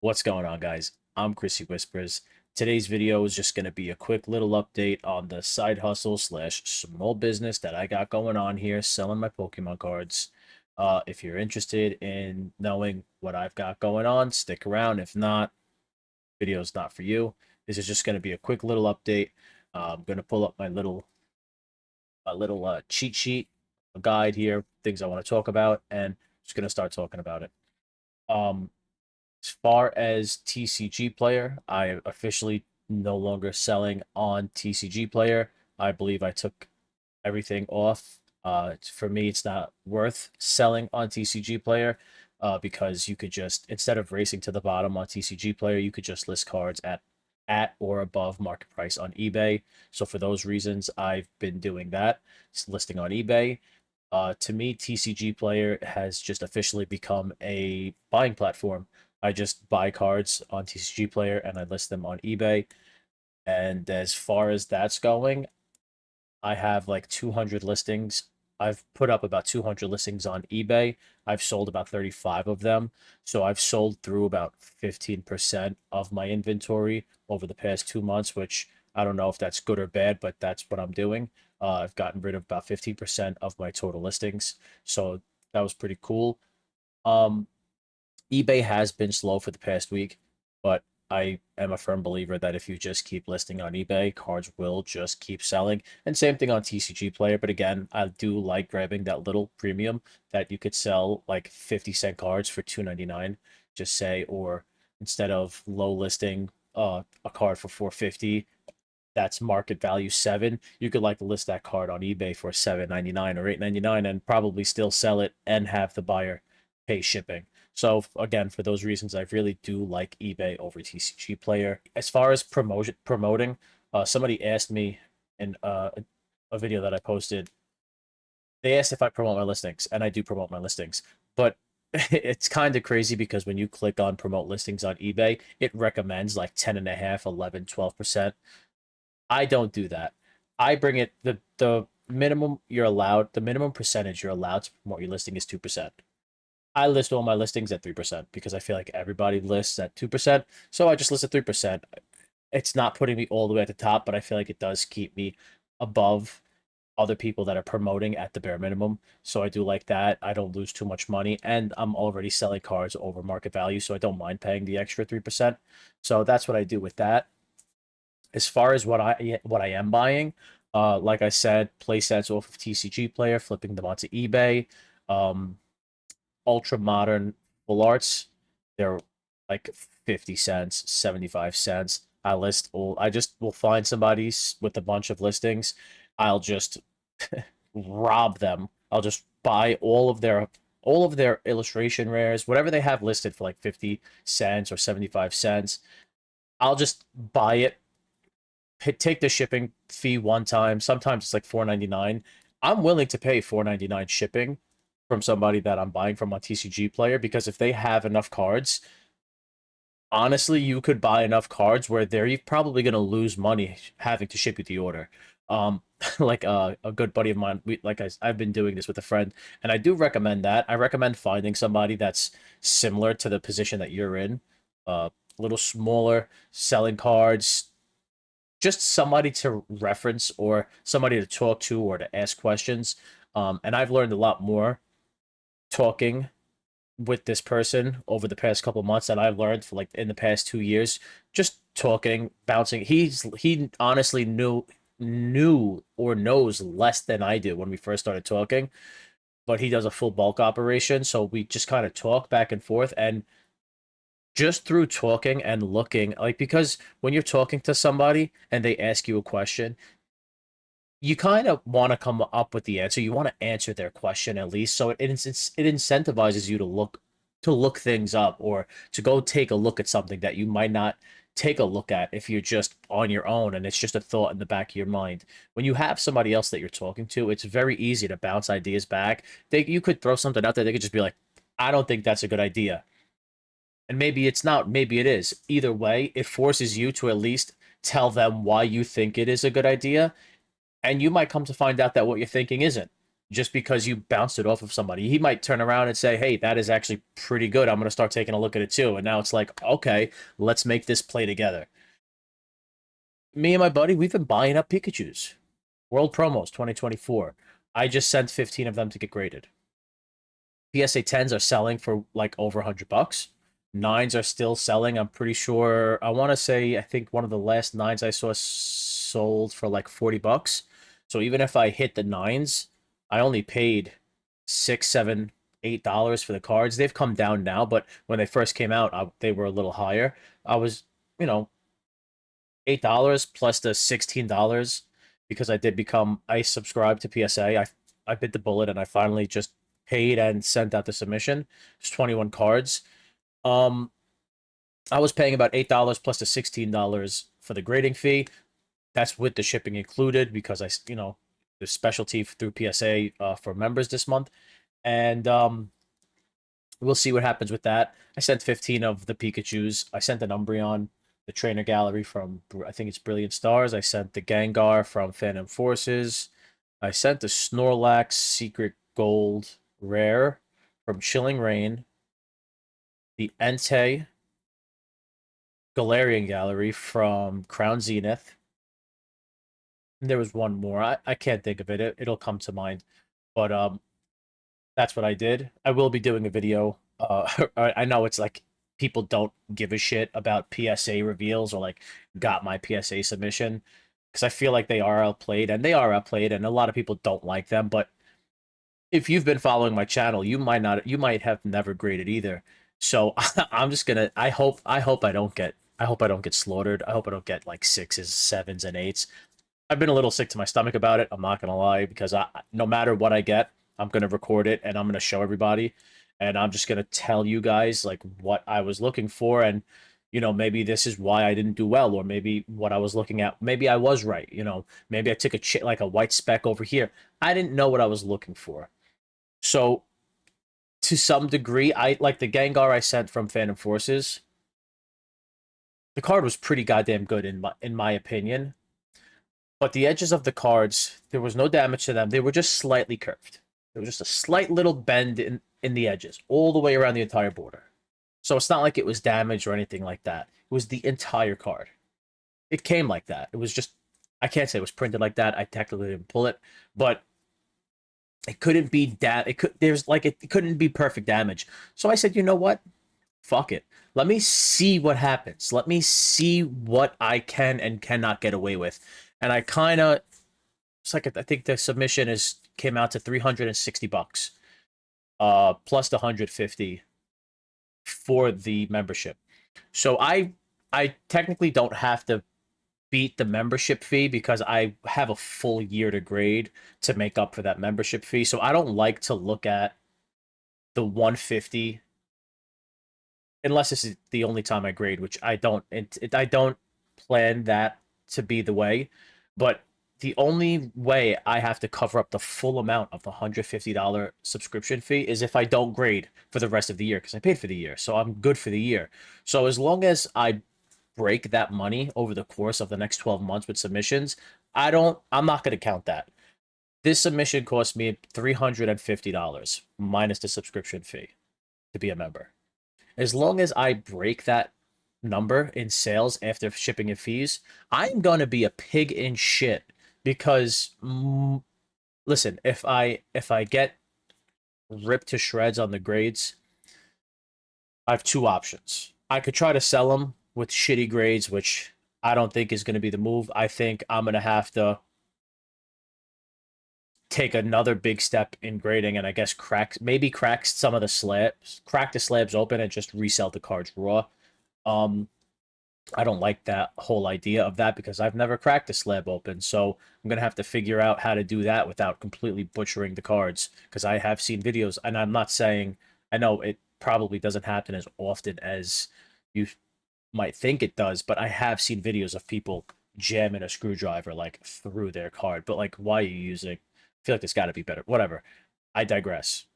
What's going on, guys? I'm Chrissy Whispers. Today's video is just going to be a quick little update on the side hustle slash small business that I got going on here, selling my Pokemon cards. If you're interested in knowing what I've got going on, stick around. If not, video's not for you. This is just going to be a quick little update. I'm going to pull up my little cheat sheet, a guide here, things I want to talk about, and just going to start talking about it. Um, As far as TCG Player, I am officially no longer selling on TCG Player. I believe I took everything off. For me, it's not worth selling on TCG Player because you could just, instead of racing to the bottom on TCG Player, you could just list cards at or above market price on eBay. So for those reasons, I've been doing that, listing on eBay. To me, TCG Player has just officially become a buying platform. I just buy cards on TCG Player and I list them on eBay. And as far as that's going, I have like 200 listings. I've put up about 200 listings on eBay. I've sold about 35 of them. So I've sold through about 15% of my inventory over the past 2 months, which I don't know if that's good or bad, but that's what I'm doing. I've gotten rid of about 15% of my total listings. So that was pretty cool. Um, eBay has been slow for the past week, but I am a firm believer that if you just keep listing on eBay, cards will just keep selling. And same thing on TCG Player. But again, I do like grabbing that little premium that you could sell like 50-cent cards for $2.99, just say, or instead of low listing a card for 450, that's market value 7, you could like list that card on eBay for 7.99 or 8.99 and probably still sell it and have the buyer pay shipping. So again, for those reasons, I really do like eBay over TCG Player. As far as promoting, somebody asked me in a video that I posted. They asked if I promote my listings, and I do promote my listings, but it's kind of crazy because when you click on promote listings on eBay, it recommends like 10 and a half, 11, 12%. I don't do that. I bring it the minimum you're allowed, the minimum percentage you're allowed to promote your listing is 2%. I list all my listings at 3% because I feel like everybody lists at 2%. So I just list at 3%. It's not putting me all the way at the top, but I feel like it does keep me above other people that are promoting at the bare minimum. So I do like that. I don't lose too much money, and I'm already selling cards over market value, so I don't mind paying the extra 3%. So that's what I do with that. As far as what I am buying, like I said, play sets off of TCG Player, flipping them onto eBay. Um, Ultra modern full arts, they're like 50 cents, 75 cents. I just will find somebody with a bunch of listings. I'll just rob them. I'll just buy all of their illustration rares, whatever they have listed for like 50 cents or 75 cents. I'll just buy it, take the shipping fee one time. Sometimes it's like 4.99. I'm willing to pay 4.99 shipping from somebody that I'm buying from on TCG Player because if they have enough cards, honestly, you could buy enough cards where they're probably going to lose money having to ship you the order. Like a good buddy of mine, I've been doing this with a friend, and I do recommend that. I recommend finding somebody that's similar to the position that you're in, a little smaller, selling cards, just somebody to reference or somebody to talk to or to ask questions. And I've learned a lot more talking with this person over the past couple months than I've learned for like in the past 2 years. Just talking, bouncing. He honestly knew or knows less than I do when we first started talking, but he does a full bulk operation, so we just kind of talk back and forth, and just through talking and looking, like, because when you're talking to somebody and they ask you a question, you kind of want to come up with the answer. You want to answer their question at least, so it incentivizes you to look things up or to go take a look at something that you might not take a look at if you're just on your own and it's just a thought in the back of your mind. When you have somebody else that you're talking to, it's very easy to bounce ideas back. You could throw something out there, they could just be like, "I don't think that's a good idea." And maybe it's not, maybe it is. Either way, it forces you to at least tell them why you think it is a good idea, and you might come to find out that what you're thinking isn't. just because you bounced it off of somebody. He might turn around and say, hey, that is actually pretty good. I'm going to start taking a look at it too. And now it's like, okay, let's make this play together. Me and my buddy, we've been buying up Pikachus. World Promos 2024. I just sent 15 of them to get graded. PSA 10s are selling for like over $100. Nines are still selling. I'm pretty sure. I want to say, I think one of the last nines I saw sold for like $40. So even if I hit the nines, I only paid $6, $7, $8 for the cards. They've come down now, but when they first came out, they were a little higher. I was, you know, $8 plus the $16 because I subscribed to PSA. I bit the bullet and I finally just paid and sent out the submission. It's 21 cards. I was paying about $8 plus the $16 for the grading fee. That's with the shipping included because the specialty through PSA for members this month. And we'll see what happens with that. I sent 15 of the Pikachus. I sent an Umbreon, the trainer gallery from, I think it's Brilliant Stars. I sent the Gengar from Phantom Forces. I sent the Snorlax Secret Gold Rare from Chilling Reign. The Entei Galarian Gallery from Crown Zenith. And there was one more. I can't think of it. It'll come to mind. But that's what I did. I will be doing a video. I know it's like people don't give a shit about PSA reveals or like got my PSA submission because I feel like they are outplayed and a lot of people don't like them. But if you've been following my channel, you might have never graded either. So I'm just gonna. I hope I don't get slaughtered. I hope I don't get like sixes, sevens, and eights. I've been a little sick to my stomach about it. I'm not gonna lie because no matter what I get, I'm gonna record it and I'm gonna show everybody, and I'm just gonna tell you guys like what I was looking for, and maybe this is why I didn't do well, or maybe what I was looking at, maybe I was right. Maybe I took like a white speck over here. I didn't know what I was looking for, so to some degree, I like the Gengar I sent from Phantom Forces. The card was pretty goddamn good in my opinion. But the edges of the cards, there was no damage to them. They were just slightly curved. There was just a slight little bend in the edges, all the way around the entire border. So it's not like it was damaged or anything like that. It was the entire card. It came like that. It was just, I can't say it was printed like that. I technically didn't pull it, but it couldn't be it couldn't be perfect damage. So I said, you know what? Fuck it. Let me see what happens. Let me see what I can and cannot get away with. And I kind of, it's like I think the submission came out to $360, plus the 150 for the membership. So I technically don't have to beat the membership fee because I have a full year to grade to make up for that membership fee. So I don't like to look at the 150 unless this is the only time I grade, which I don't. I don't plan that to be the way, but the only way I have to cover up the full amount of the $150 subscription fee is if I don't grade for the rest of the year because I paid for the year, so I'm good for the year. So as long as I break that money over the course of the next 12 months with submissions, I'm not going to count that. This submission cost me $350 minus the subscription fee to be a member. As long as I break that number in sales after shipping and fees, I'm gonna be a pig in shit because listen, if I get ripped to shreds on the grades, I have two options. I could try to sell them with shitty grades, which I don't think is going to be the move. I think I'm going to have to take another big step in grading and I guess crack some of the slabs, crack the slabs open and just resell the cards raw. I don't like that whole idea of that because I've never cracked a slab open. So I'm going to have to figure out how to do that without completely butchering the cards because I have seen videos and I'm not saying, I know it probably doesn't happen as often as you might think it does, but I have seen videos of people jamming a screwdriver like through their card. But like, why are you using? I feel like there's got to be better. Whatever. I digress.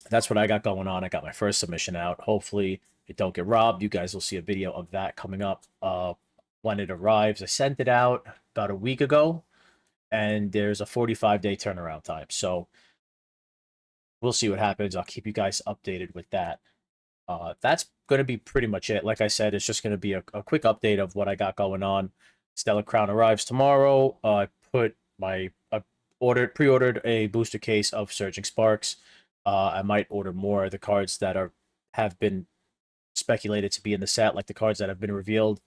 That's what I got going on. I got my first submission out. Hopefully it don't get robbed. You guys will see a video of that coming up when it arrives. I sent it out about a week ago. and there's a 45-day turnaround time. So we'll see what happens. I'll keep you guys updated with that. That's going to be pretty much it. Like I said, it's just going to be a quick update of what I got going on. Stellar Crown arrives tomorrow. I put my pre-ordered a booster case of Surging Sparks. I might order more of the cards that have been speculated to be in the set, like the cards that have been revealed.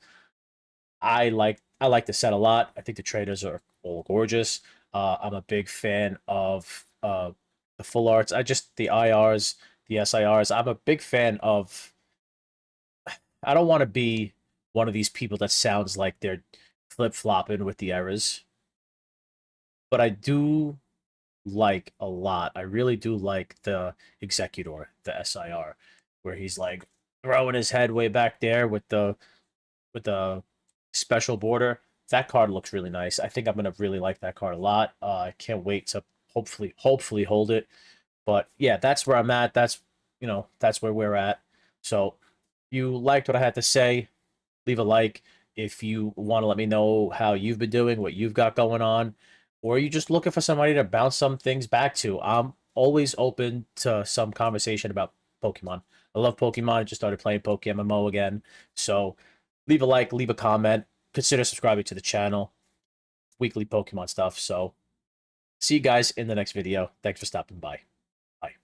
I like the set a lot. I think the traders are all gorgeous. I'm a big fan of the full arts. The IRs, the SIRs. I'm a big fan of. I don't want to be one of these people that sounds like they're flip flopping with the errors, but I do like a lot. I really do like the Executor, the SIR, where he's like throwing his head way back there with the special border. That card looks really nice. I think I'm gonna really like that card a lot. I can't wait to hopefully hold it. But yeah, that's where I'm at. That's where we're at. So if you liked what I had to say, leave a like. If you want to let me know how you've been doing, what you've got going on, or you just looking for somebody to bounce some things back to, I'm always open to some conversation about Pokemon. I love Pokemon. I just started playing Pokemon again. So leave a like, leave a comment, consider subscribing to the channel. Weekly Pokemon stuff. So see you guys in the next video. Thanks for stopping by. Bye.